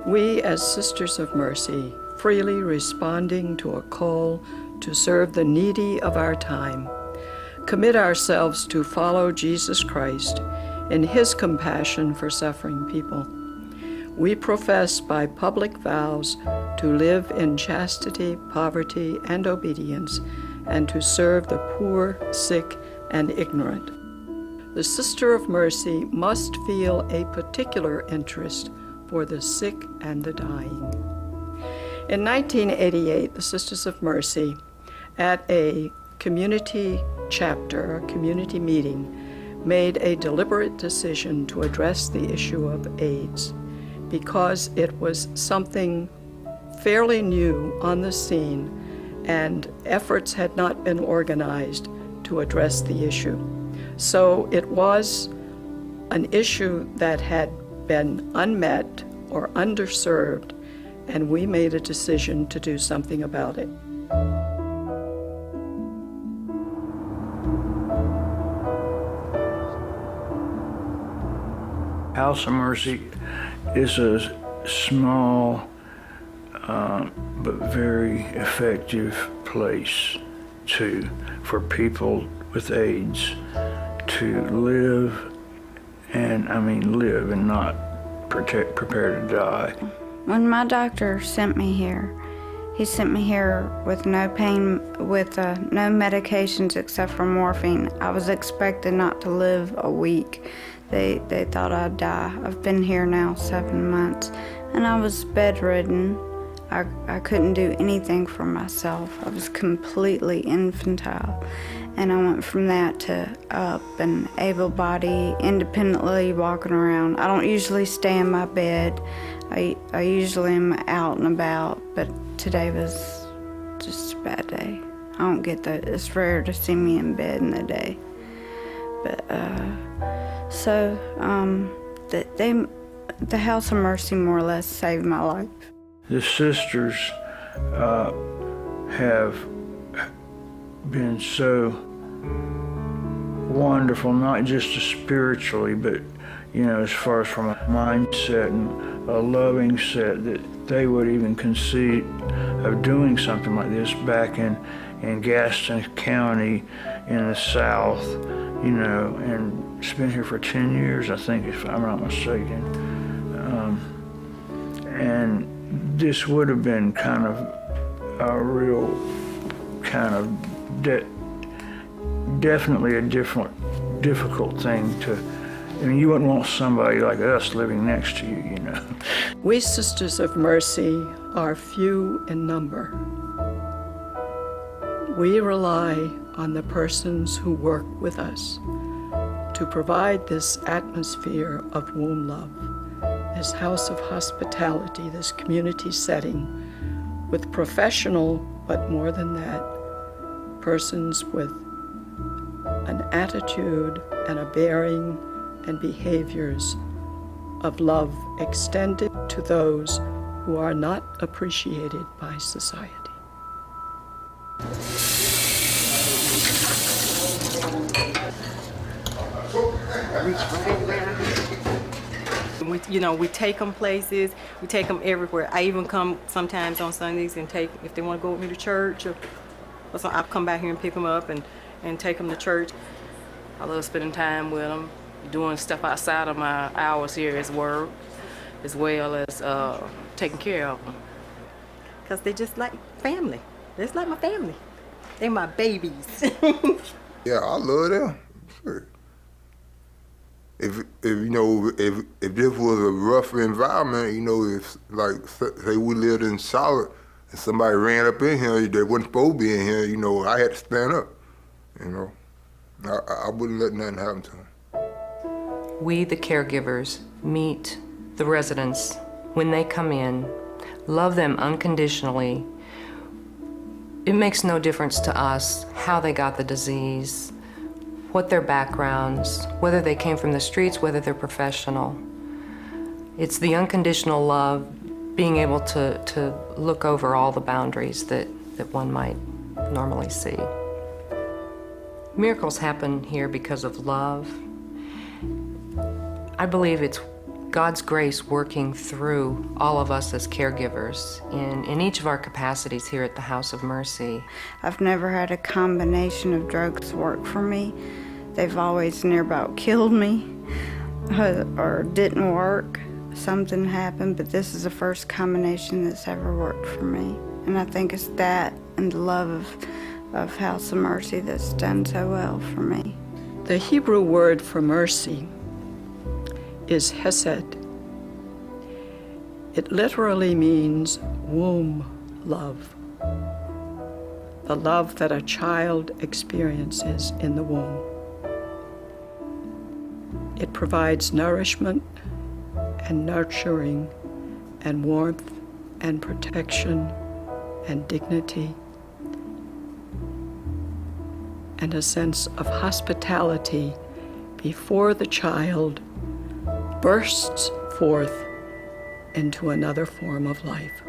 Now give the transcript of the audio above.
We, as Sisters of Mercy, freely responding to a call to serve the needy of our time, commit ourselves to follow Jesus Christ in His compassion for suffering people. We profess by public vows to live in chastity, poverty, and obedience, and to serve the poor, sick, and ignorant. The Sister of Mercy must feel a particular interest for the sick and the dying. In 1988, the Sisters of Mercy, at a community chapter, a community meeting, made a deliberate decision to address the issue of AIDS because it was something fairly new on the scene and efforts had not been organized to address the issue. So it was an issue that had been unmet or underserved, and we made a decision to do something about it. House of Mercy is a small but very effective place for people with AIDS to live, and I mean live and not prepare to die. When my doctor sent me here, he sent me here with no pain, with no medications except for morphine. I was expected not to live a week. They thought I'd die. I've been here now 7 months, and I was bedridden. I couldn't do anything for myself. I was completely infantile. And I went from that to up and able-bodied, independently walking around. I don't usually stay in my bed. I usually am out and about, but today was just a bad day. I don't get that. It's rare to see me in bed in the day. But, the House of Mercy more or less saved my life. The sisters have been so wonderful, not just spiritually, but as far as from a mindset and a loving set, that they would even conceive of doing something like this back in Gaston County in the South, and it's been here for 10 years, I think, if I'm not mistaken. And this would have been kind of a real kind of definitely a difficult thing to, you wouldn't want somebody like us living next to you, We Sisters of Mercy are few in number. We rely on the persons who work with us to provide this atmosphere of womb love, this house of hospitality, this community setting, with professional, but more than that, persons with an attitude and a bearing and behaviors of love extended to those who are not appreciated by society. We take them places, we take them everywhere. I even come sometimes on Sundays and if they want to go with me to church, or so I'll come back here and pick them up and take them to church. I love spending time with them, doing stuff outside of my hours here as work, as well as taking care of them. Because they just like family. They're just like my family. They're my babies. Yeah, I love them. Sure. If this was a rough environment, if like say we lived in Charlotte and somebody ran up in here that wasn't supposed to be in here, I had to stand up. I wouldn't let nothing happen to them. We, the caregivers, meet the residents when they come in, love them unconditionally. It makes no difference to us how they got the disease, what their backgrounds, whether they came from the streets, whether they're professional. It's the unconditional love, being able to look over all the boundaries that one might normally see. Miracles happen here because of love. I believe it's God's grace working through all of us as caregivers in each of our capacities here at the House of Mercy. I've never had a combination of drugs work for me. They've always near about killed me or didn't work. Something happened, but this is the first combination that's ever worked for me. And I think it's that and the love of House of Mercy that's done so well for me. The Hebrew word for mercy is hesed. It literally means womb love, the love that a child experiences in the womb. It provides nourishment and nurturing and warmth and protection and dignity and a sense of hospitality before the child bursts forth into another form of life.